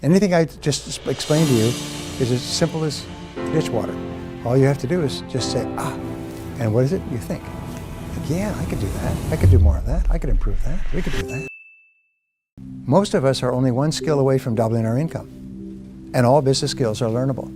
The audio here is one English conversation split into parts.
Anything I just explained to you is as simple as ditch water. All you have to do is just say, ah, and what is it? You think. Like, yeah, I could do that. I could do more of that. I could improve that. We could do that. Most of us are only one skill away from doubling our income. And all business skills are learnable.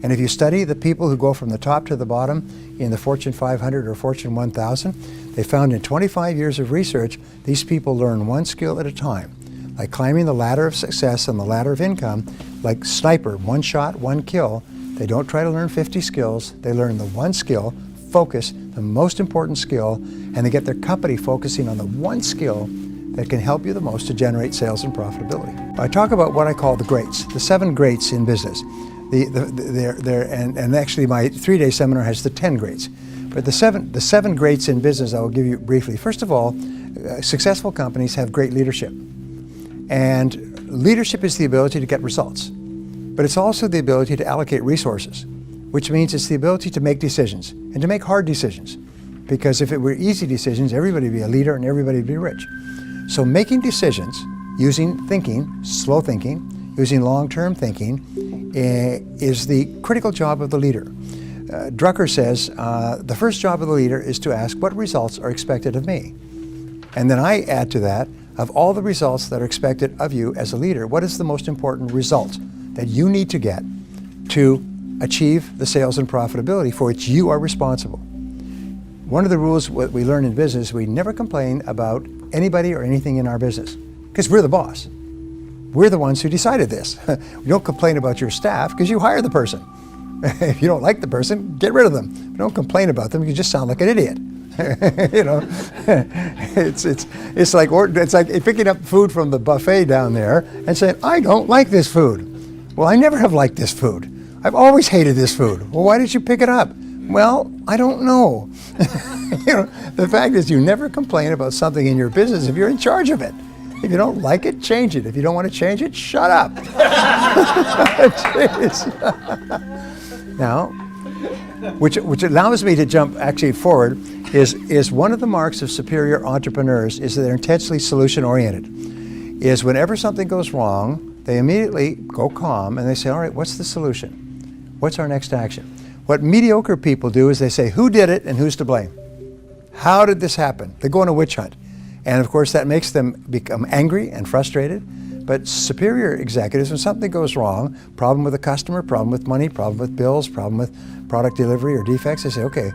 And if you study the people who go from the top to the bottom in the Fortune 500 or Fortune 1000, they found in 25 years of research, these people learn one skill at a time. Like climbing the ladder of success and the ladder of income, like sniper, one shot, one kill. They don't try to learn 50 skills. They learn the one skill, focus, the most important skill, and they get their company focusing on the one skill that can help you the most to generate sales and profitability. I talk about what I call the greats, the 7 greats in business. And actually my 3-day seminar has the 10 greats. But the seven greats in business I will give you briefly. First of all, successful companies have great leadership. And leadership is the ability to get results. But it's also the ability to allocate resources, which means it's the ability to make decisions and to make hard decisions. Because if it were easy decisions, everybody would be a leader and everybody would be rich. So making decisions using thinking, slow thinking, using long-term thinking, is the critical job of the leader. Drucker says, the first job of the leader is to ask what results are expected of me. And then I add to that, of all the results that are expected of you as a leader, what is the most important result that you need to get to achieve the sales and profitability for which you are responsible? One of the rules what we learn in business, we never complain about anybody or anything in our business, because we're the boss. We're the ones who decided this. We don't complain about your staff because you hire the person. If you don't like the person, get rid of them. But don't complain about them, you just sound like an idiot. You know, it's like picking up food from the buffet down there and saying, I don't like this food. Well, I never have liked this food. I've always hated this food. Well, why did you pick it up? Well, I don't know. You know, the fact is you never complain about something in your business if you're in charge of it. If you don't like it, change it. If you don't want to change it, shut up. Now, which allows me to jump actually forward, is one of the marks of superior entrepreneurs is that they're intensely solution-oriented. Is whenever something goes wrong, they immediately go calm and they say, all right, what's the solution? What's our next action? What mediocre people do is they say, who did it and who's to blame? How did this happen? They go on a witch hunt. And of course that makes them become angry and frustrated. But superior executives, when something goes wrong, problem with a customer, problem with money, problem with bills, problem with product delivery or defects, they say, okay,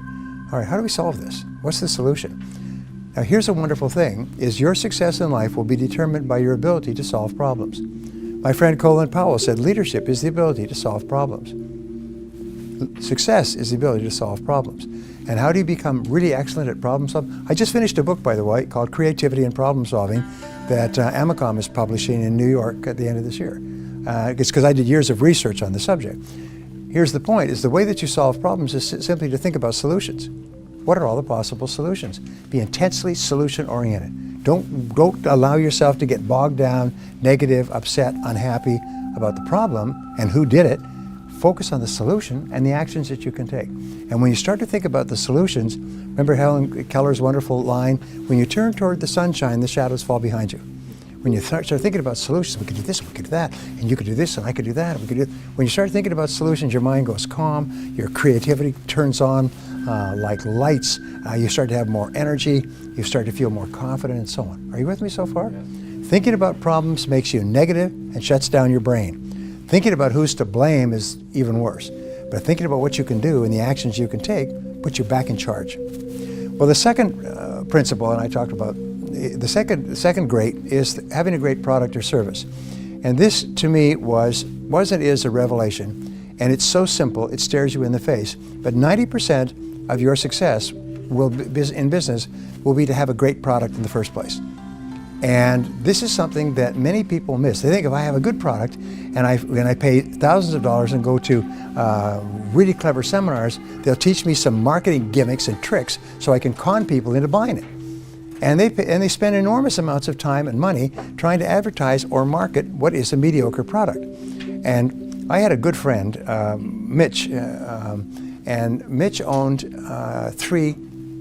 all right, how do we solve this? What's the solution? Now here's a wonderful thing, is your success in life will be determined by your ability to solve problems. My friend Colin Powell said, leadership is the ability to solve problems. Success is the ability to solve problems. And how do you become really excellent at problem solving? I just finished a book, by the way, called Creativity and Problem Solving that Amacom is publishing in New York at the end of this year. It's because I did years of research on the subject. Here's the point, is the way that you solve problems is simply to think about solutions. What are all the possible solutions? Be intensely solution-oriented. Don't allow yourself to get bogged down, negative, upset, unhappy about the problem and who did it. Focus on the solution and the actions that you can take. And when you start to think about the solutions, remember Helen Keller's wonderful line, when you turn toward the sunshine, the shadows fall behind you. When you start thinking about solutions, we could do this, we could do that, and you could do this, and I could do that, and we could do. When you start thinking about solutions, your mind goes calm, your creativity turns on like lights, you start to have more energy, you start to feel more confident, and so on. Are you with me so far? Yes. Thinking about problems makes you negative and shuts down your brain. Thinking about who's to blame is even worse. But thinking about what you can do and the actions you can take puts you back in charge. Well, the second principle, and I talked about, the second great is having a great product or service. And this, to me, was and is a revelation. And it's so simple, it stares you in the face. But 90% of your success in business will be to have a great product in the first place. And this is something that many people miss. They think if I have a good product and I pay thousands of dollars and go to really clever seminars, they'll teach me some marketing gimmicks and tricks so I can con people into buying it. And they spend enormous amounts of time and money trying to advertise or market what is a mediocre product. And I had a good friend, Mitch, and Mitch owned 3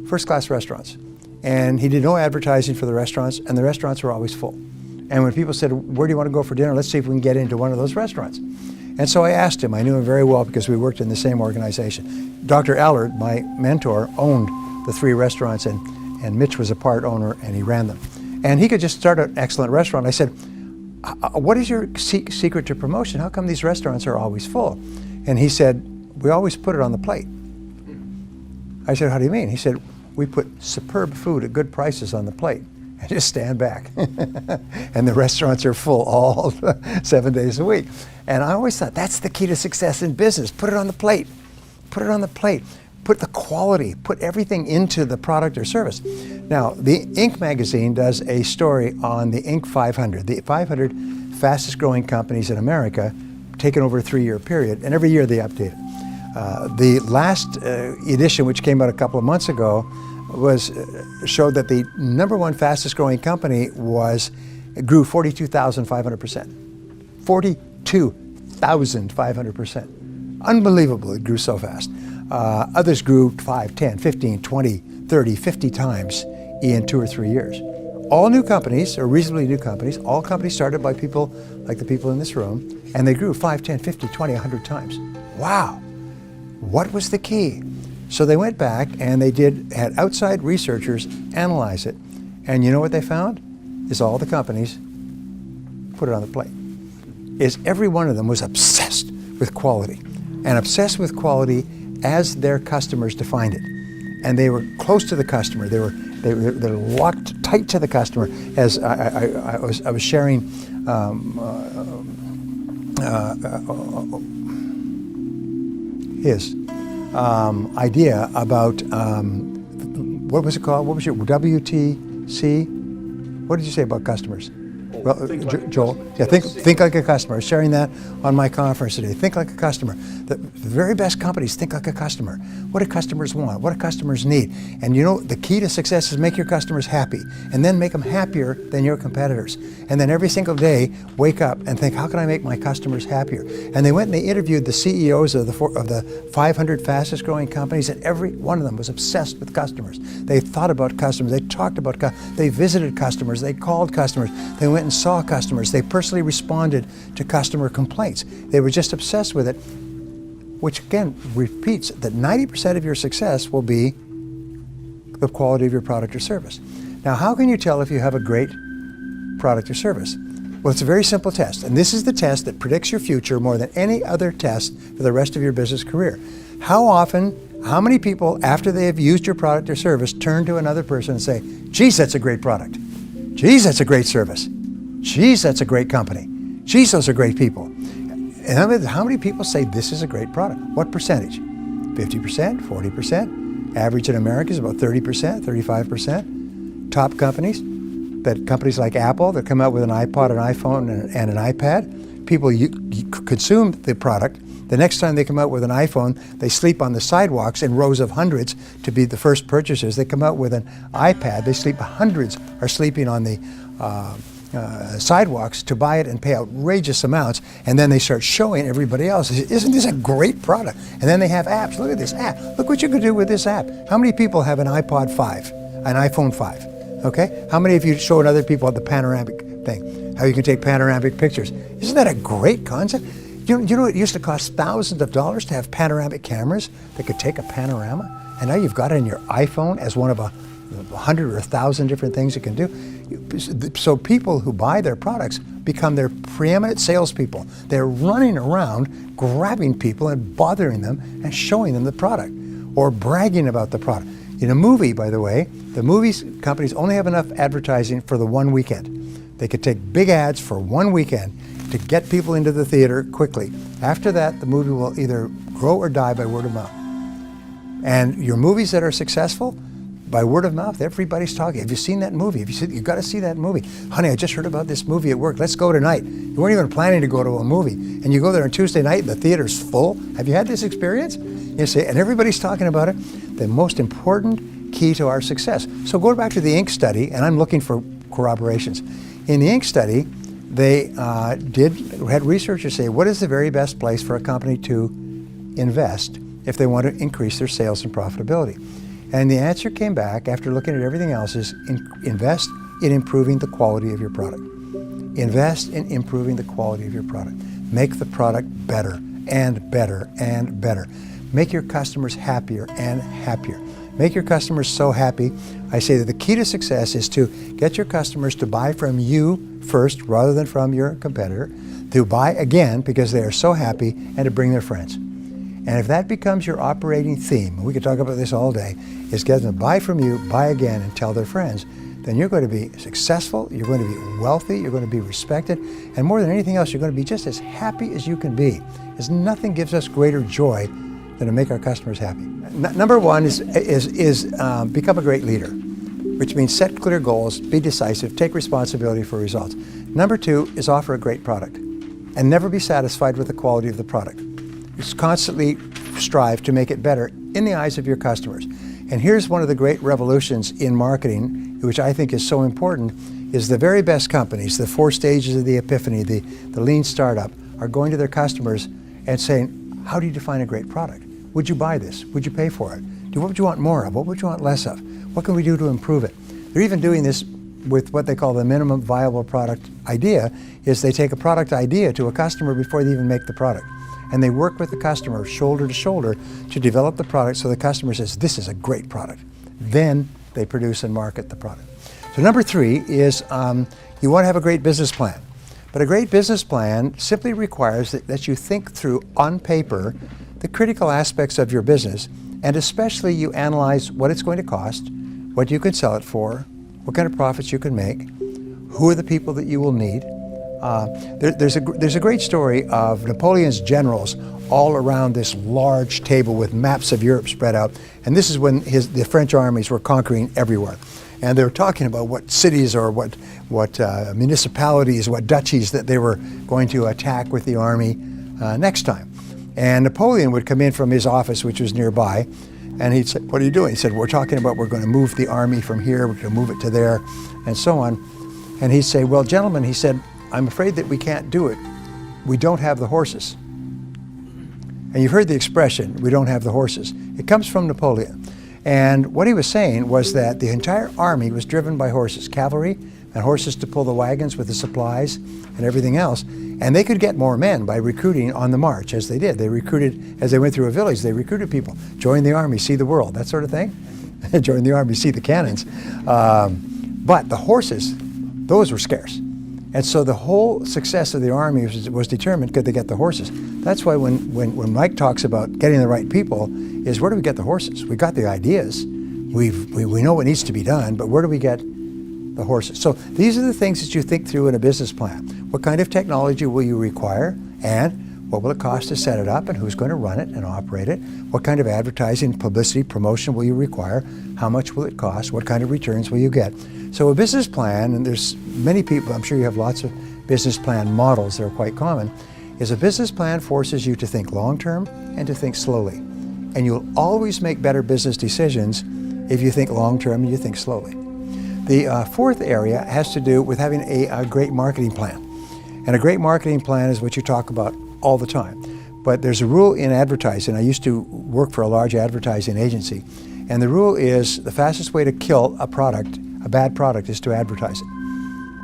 first-class restaurants. And he did no advertising for the restaurants, and the restaurants were always full. And when people said, where do you want to go for dinner? Let's see if we can get into one of those restaurants. And so I asked him. I knew him very well because we worked in the same organization. Dr. Allard, my mentor, owned the 3 restaurants, and Mitch was a part owner, and he ran them. And he could just start an excellent restaurant. I said, what is your secret to promotion? How come these restaurants are always full? And he said, we always put it on the plate. I said, how do you mean? He said, we put superb food at good prices on the plate and just stand back. And the restaurants are full all 7 days a week. And I always thought that's the key to success in business. Put it on the plate. Put it on the plate. Put the quality, put everything into the product or service. Now, the Inc. magazine does a story on the Inc. 500, the 500 fastest growing companies in America, taken over a 3-year period, and every year they update it. The last edition, which came out a couple of months ago, showed that the #1 fastest growing company grew 42,500%. 42,500%. Unbelievable, it grew so fast. Others grew 5, 10, 15, 20, 30, 50 times in 2 or 3 years. All new companies, or reasonably new companies, all companies started by people like the people in this room, and they grew 5, 10, 50, 20, 100 times. Wow. What was the key? So they went back and they had outside researchers analyze it. And you know what they found? Is all the companies put it on the plate. Is every one of them was obsessed with quality, and obsessed with quality as their customers defined it. And they were close to the customer. They're locked tight to the customer. As I was sharing his idea about what was it called? What was your WTC? What did you say about customers? Well, Joel, yeah, think like a customer. Sharing that on my conference today. Think like a customer. The very best companies think like a customer. What do customers want? What do customers need? And you know, the key to success is make your customers happy, and then make them happier than your competitors. And then every single day, wake up and think, how can I make my customers happier? And they went and they interviewed the CEOs of the 500 fastest growing companies, and every one of them was obsessed with customers. They thought about customers. They talked about customers. They visited customers. They called customers. They went and saw customers. They personally responded to customer complaints. They were just obsessed with it, which again repeats that 90% of your success will be the quality of your product or service. Now, how can you tell if you have a great product or service? Well, it's a very simple test, and this is the test that predicts your future more than any other test for the rest of your business career. How many people, after they have used your product or service, turn to another person and say, geez, that's a great product. Geez, that's a great service. Geez, that's a great company. Geez, those are great people. And how many people say this is a great product? What percentage? 50%, 40%? Average in America is about 30%, 35%. Top companies like Apple that come out with an iPod, an iPhone, and an iPad. People consume the product. The next time they come out with an iPhone, they sleep on the sidewalks in rows of hundreds to be the first purchasers. They come out with an iPad, hundreds are sleeping on the sidewalks to buy it and pay outrageous amounts, and then they start showing everybody else, isn't this a great product? And then they have apps. Look at this app. Look what you can do with this app. How many people have an iPod 5, an iPhone 5? Okay? How many of you showing other people the panoramic thing? How you can take panoramic pictures. Isn't that a great concept? You know it used to cost thousands of dollars to have panoramic cameras that could take a panorama? And now you've got it in your iPhone as one of 100 or 1,000 different things it can do. So people who buy their products become their preeminent salespeople. They're running around, grabbing people and bothering them and showing them the product or bragging about the product. In a movie, by the way, the movies companies only have enough advertising for the one weekend. They could take big ads for one weekend to get people into the theater quickly. After that, the movie will either grow or die by word of mouth. And your movies that are successful, by word of mouth, everybody's talking. Have you seen that movie? You've got to see that movie. Honey, I just heard about this movie at work. Let's go tonight. You weren't even planning to go to a movie. And you go there on Tuesday night and the theater's full. Have you had this experience? You say, and everybody's talking about it. The most important key to our success. So go back to the Inc. study, and I'm looking for corroborations. In the Inc. study, they had researchers say, what is the very best place for a company to invest if they want to increase their sales and profitability? And the answer came back after looking at everything else is invest in improving the quality of your product. Invest in improving the quality of your product. Make the product better and better and better. Make your customers happier and happier. Make your customers so happy. I say that the key to success is to get your customers to buy from you first rather than from your competitor, to buy again because they are so happy, and to bring their friends. And if that becomes your operating theme, we could talk about this all day, is get them to buy from you, buy again, and tell their friends, then you're going to be successful, you're going to be wealthy, you're going to be respected, and more than anything else, you're going to be just as happy as you can be. Because nothing gives us greater joy than to make our customers happy. Number one is become a great leader, which means set clear goals, be decisive, take responsibility for results. Number two is offer a great product and never be satisfied with the quality of the product. Just constantly strive to make it better in the eyes of your customers. And here's one of the great revolutions in marketing, which I think is so important, is the very best companies, the 4 stages of the epiphany, the lean startup, are going to their customers and saying, how do you define a great product? Would you buy this? Would you pay for it? What would you want more of? What would you want less of? What can we do to improve it? They're even doing this with what they call the minimum viable product idea, is they take a product idea to a customer before they even make the product. And they work with the customer shoulder to shoulder to develop the product so the customer says, this is a great product. Then they produce and market the product. So number 3 is you want to have a great business plan. But a great business plan simply requires that you think through on paper the critical aspects of your business, and especially you analyze what it's going to cost, what you can sell it for, what kind of profits you can make, who are the people that you will need. There's a great story of Napoleon's generals all around this large table with maps of Europe spread out, and this is when the French armies were conquering everywhere. And they were talking about what cities or what municipalities, what duchies that they were going to attack with the army next time. And Napoleon would come in from his office, which was nearby, and he'd say, what are you doing? He said, we're talking about we're going to move the army from here, we're going to move it to there, and so on. And he'd say, well, gentlemen, he said, I'm afraid that we can't do it. We don't have the horses. And you've heard the expression, we don't have the horses. It comes from Napoleon. And what he was saying was that the entire army was driven by horses, cavalry, and horses to pull the wagons with the supplies and everything else. And they could get more men by recruiting on the march, as they did. They recruited, as they went through a village, they recruited people. Join the army, see the world, that sort of thing. Join the army, see the cannons. But the horses, those were scarce. And so the whole success of the army was determined, could they get the horses? That's why when Mike talks about getting the right people, is where do we get the horses? We got the ideas, we know what needs to be done, but where do we get the horses? So these are the things that you think through in a business plan. What kind of technology will you require, and what will it cost to set it up, and who's going to run it and operate it? What kind of advertising, publicity, promotion will you require? How much will it cost? What kind of returns will you get? So a business plan, and there's many people, I'm sure you have lots of business plan models that are quite common, is a business plan forces you to think long-term and to think slowly. And you'll always make better business decisions if you think long-term and you think slowly. The fourth area has to do with having a great marketing plan. And a great marketing plan is what you talk about all the time. But there's a rule in advertising. I used to work for a large advertising agency. And the rule is the fastest way to kill a product, a bad product, is to advertise it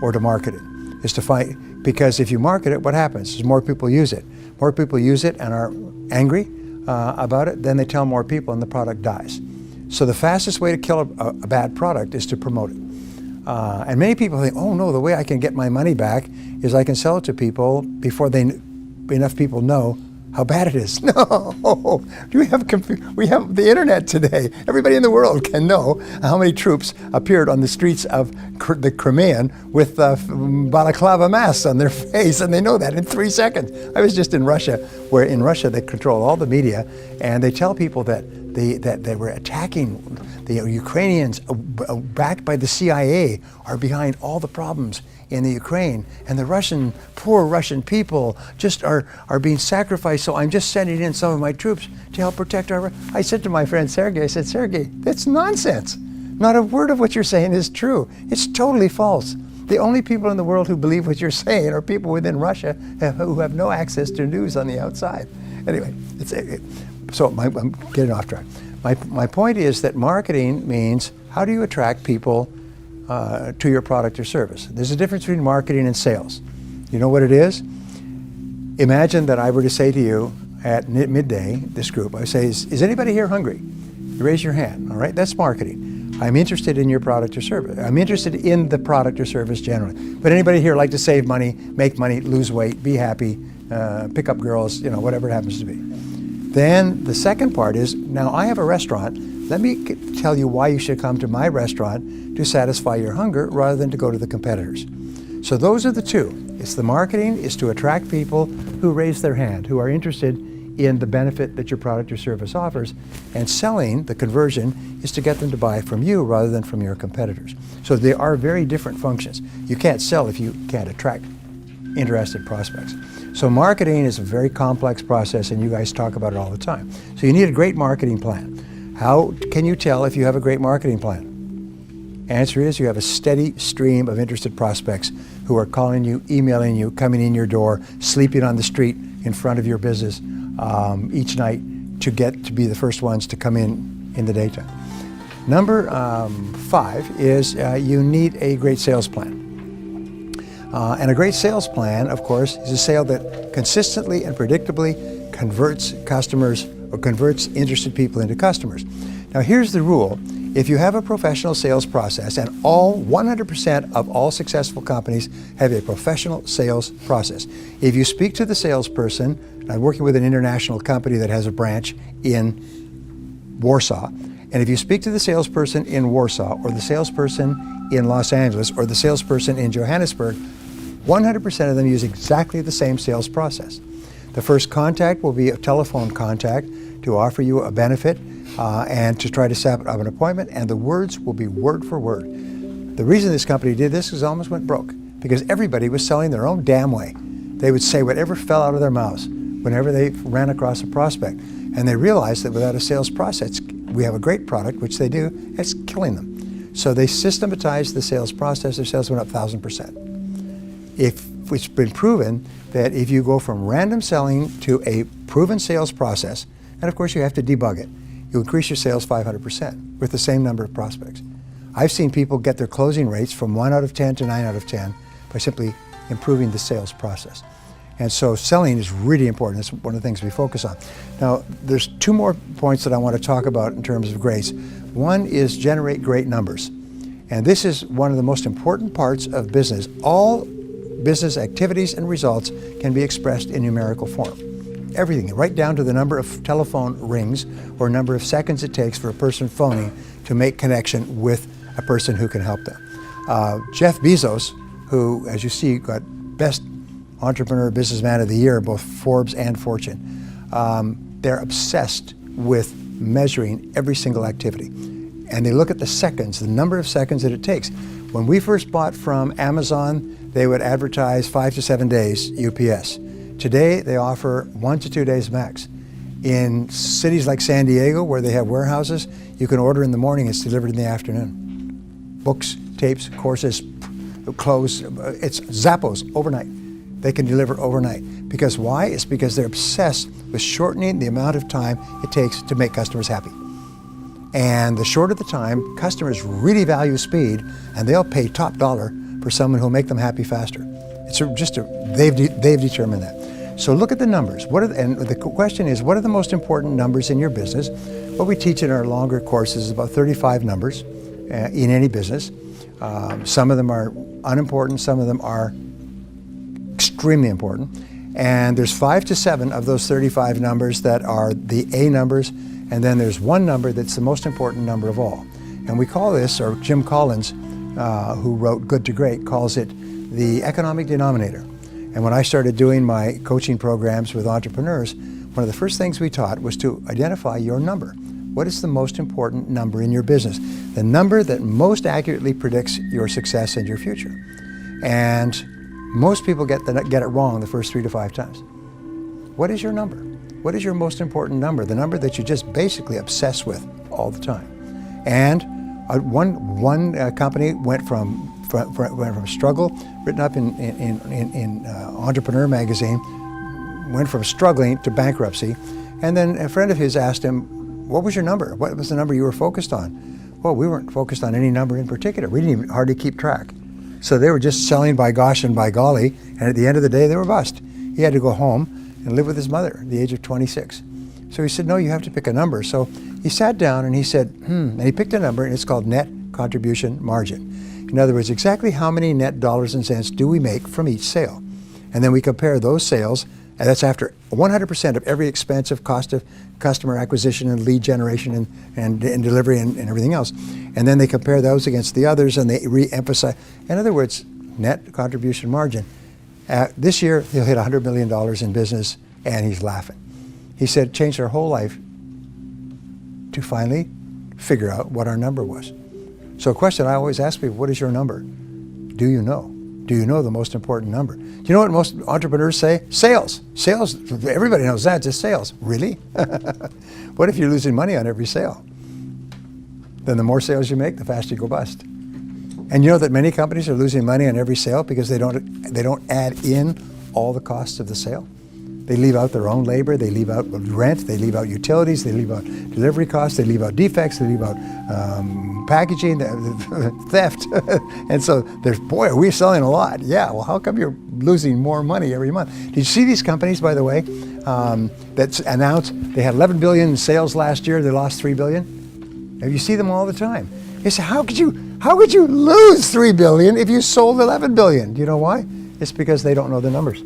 or to market it. Is to find, because if you market it, what happens? Is more people use it. More people use it and are angry about it, then they tell more people and the product dies. So the fastest way to kill a bad product is to promote it. And many people think, oh no, the way I can get my money back is I can sell it to people before enough people know how bad it is. No, we have the internet today. Everybody in the world can know how many troops appeared on the streets of the Crimean with balaclava masks on their face, and they know that in 3 seconds. I was just in Russia, where in Russia they control all the media, and they tell people that they were attacking the Ukrainians, backed by the CIA, are behind all the problems in the Ukraine, and the poor Russian people just are being sacrificed, so I'm just sending in some of my troops to help protect our... I said to my friend Sergey, I said, Sergey, that's nonsense. Not a word of what you're saying is true. It's totally false. The only people in the world who believe what you're saying are people within Russia who have no access to news on the outside. Anyway, I'm getting off track. My point is that marketing means, how do you attract people to your product or service. There's a difference between marketing and sales. You know what it is? Imagine that I were to say to you at midday, this group, I say, is anybody here hungry? You raise your hand, all right? That's marketing. I'm interested in your product or service. I'm interested in the product or service generally. But anybody here like to save money, make money, lose weight, be happy, pick up girls, you know, whatever it happens to be. Then the second part is, now I have a restaurant. Let me tell you why you should come to my restaurant to satisfy your hunger rather than to go to the competitors. So those are the two. It's the marketing is to attract people who raise their hand, who are interested in the benefit that your product or service offers, and selling, the conversion, is to get them to buy from you rather than from your competitors. So they are very different functions. You can't sell if you can't attract interested prospects. So marketing is a very complex process, and you guys talk about it all the time. So you need a great marketing plan. How can you tell if you have a great marketing plan? Answer is you have a steady stream of interested prospects who are calling you, emailing you, coming in your door, sleeping on the street in front of your business each night to get to be the first ones to come in the daytime. Number 5 is you need a great sales plan. And a great sales plan, of course, is a sale that consistently and predictably converts customers or converts interested people into customers. Now here's the rule. If you have a professional sales process, and 100% of all successful companies have a professional sales process. If you speak to the salesperson, I'm working with an international company that has a branch in Warsaw, and if you speak to the salesperson in Warsaw, or the salesperson in Los Angeles, or the salesperson in Johannesburg, 100% of them use exactly the same sales process. The first contact will be a telephone contact to offer you a benefit and to try to set up an appointment, and the words will be word for word. The reason this company did this is it almost went broke, because everybody was selling their own damn way. They would say whatever fell out of their mouths whenever they ran across a prospect, and they realized that without a sales process, we have a great product, which they do, it's killing them. So they systematized the sales process. Their sales went up 1,000%. It's been proven that if you go from random selling to a proven sales process, and of course you have to debug it, you increase your sales 500% with the same number of prospects. I've seen people get their closing rates from 1 out of 10 to 9 out of 10 by simply improving the sales process. And so selling is really important. It's one of the things we focus on. Now, there's 2 more points that I want to talk about in terms of grace. One is generate great numbers. And this is one of the most important parts of business. All business activities and results can be expressed in numerical form. Everything, right down to the number of telephone rings or number of seconds it takes for a person phoning to make connection with a person who can help them. Jeff Bezos, who, as you see, got Best Entrepreneur Businessman of the Year, both Forbes and Fortune, they're obsessed with measuring every single activity. And they look at the seconds, the number of seconds that it takes. When we first bought from Amazon, they would advertise 5 to 7 days UPS. Today, they offer 1 to 2 days max. In cities like San Diego, where they have warehouses, you can order in the morning, it's delivered in the afternoon. Books, tapes, courses, clothes, it's Zappos overnight. They can deliver overnight. Because why? It's because they're obsessed with shortening the amount of time it takes to make customers happy. And the shorter the time, customers really value speed, and they'll pay top dollar for someone who'll make them happy faster. They've determined that. So look at the numbers. And the question is, what are the most important numbers in your business? What we teach in our longer courses is about 35 numbers in any business. Some of them are unimportant, some of them are extremely important. And there's 5 to 7 of those 35 numbers that are the A numbers, and then there's one number that's the most important number of all. And we call this, or Jim Collins, who wrote Good to Great, calls it the economic denominator. And when I started doing my coaching programs with entrepreneurs, one of the first things we taught was to identify your number. What is the most important number in your business? The number that most accurately predicts your success and your future. And most people get it wrong the first 3 to 5 times. What is your number? What is your most important number? The number that you just basically obsess with all the time. And one company went from struggle, written up in Entrepreneur magazine, went from struggling to bankruptcy. And then a friend of his asked him, what was your number? What was the number you were focused on? Well, we weren't focused on any number in particular. We didn't even hardly keep track. So they were just selling by gosh and by golly, and at the end of the day, they were bust. He had to go home and live with his mother at the age of 26. So he said, no, you have to pick a number. So he sat down and he said, and he picked a number, and it's called net contribution margin. In other words, exactly how many net dollars and cents do we make from each sale? And then we compare those sales, and that's after 100% of every expense of cost of customer acquisition and lead generation and delivery and everything else. And then they compare those against the others, and they re-emphasize. In other words, net contribution margin. This year, he'll hit $100 million in business, and he's laughing. He said it changed our whole life to finally figure out what our number was. So a question I always ask people, what is your number? Do you know? Do you know the most important number? Do you know what most entrepreneurs say? Sales. Sales, everybody knows that, just sales. Really? What if you're losing money on every sale? Then the more sales you make, the faster you go bust. And you know that many companies are losing money on every sale because they don't add in all the costs of the sale. They leave out their own labor, they leave out rent, they leave out utilities, they leave out delivery costs, they leave out defects, they leave out packaging, theft. And so there's, boy, are we selling a lot. Yeah, well, how come you're losing more money every month? Did you see these companies, by the way, that announced they had 11 billion in sales last year, they lost 3 billion? You see them all the time. You say, how could you lose 3 billion if you sold 11 billion? Do you know why? It's because they don't know the numbers.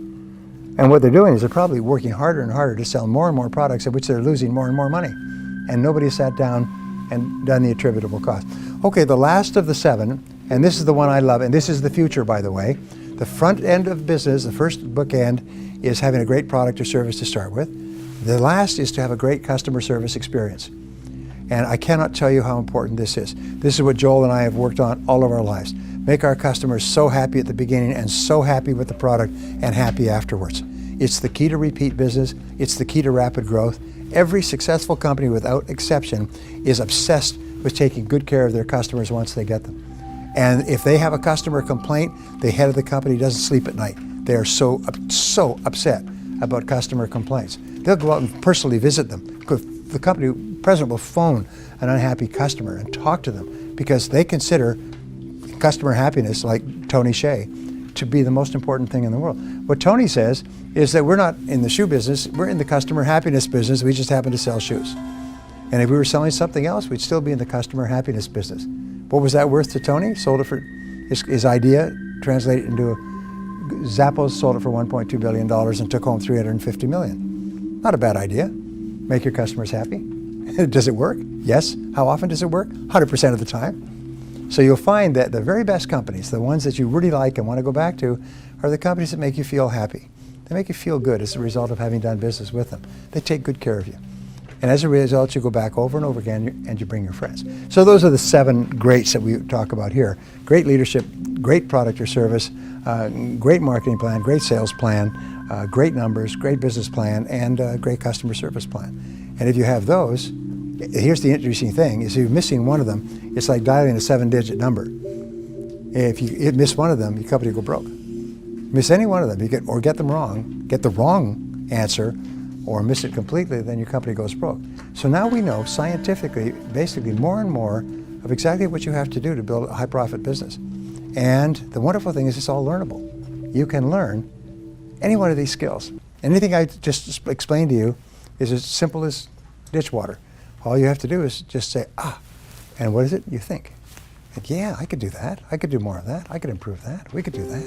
And what they're doing is they're probably working harder and harder to sell more and more products at which they're losing more and more money. And nobody sat down and done the attributable cost. Okay, the last of the 7, and this is the one I love, and this is the future, by the way. The front end of business, the first bookend, is having a great product or service to start with. The last is to have a great customer service experience. And I cannot tell you how important this is. This is what Joel and I have worked on all of our lives. Make our customers so happy at the beginning and so happy with the product and happy afterwards. It's the key to repeat business. It's the key to rapid growth. Every successful company, without exception, is obsessed with taking good care of their customers once they get them. And if they have a customer complaint, the head of the company doesn't sleep at night. They are so upset about customer complaints. They'll go out and personally visit them. The company president will phone an unhappy customer and talk to them because they consider customer happiness, like Tony Hsieh, to be the most important thing in the world. What Tony says is that we're not in the shoe business, we're in the customer happiness business, we just happen to sell shoes. And if we were selling something else, we'd still be in the customer happiness business. What was that worth to Tony? Sold it for, his idea translated into Zappos sold it for $1.2 billion and took home $350 million. Not a bad idea. Make your customers happy. Does it work? Yes. How often does it work? 100% of the time. So you'll find that the very best companies, the ones that you really like and want to go back to, are the companies that make you feel happy. They make you feel good as a result of having done business with them. They take good care of you. And as a result, you go back over and over again and you bring your friends. So those are the 7 greats that we talk about here. Great leadership, great product or service, great marketing plan, great sales plan, great numbers, great business plan, and great customer service plan. And if you have those, here's the interesting thing, is if you're missing one of them, it's like dialing a 7-digit number. If you miss one of them, your company will go broke. Miss any one of them, get them wrong, get the wrong answer, or miss it completely, then your company goes broke. So now we know scientifically, basically more and more of exactly what you have to do to build a high profit business. And the wonderful thing is it's all learnable. You can learn any one of these skills. Anything I just explained to you is as simple as ditch water. All you have to do is just say, and what is it? You think. Like, yeah, I could do that. I could do more of that. I could improve that. We could do that.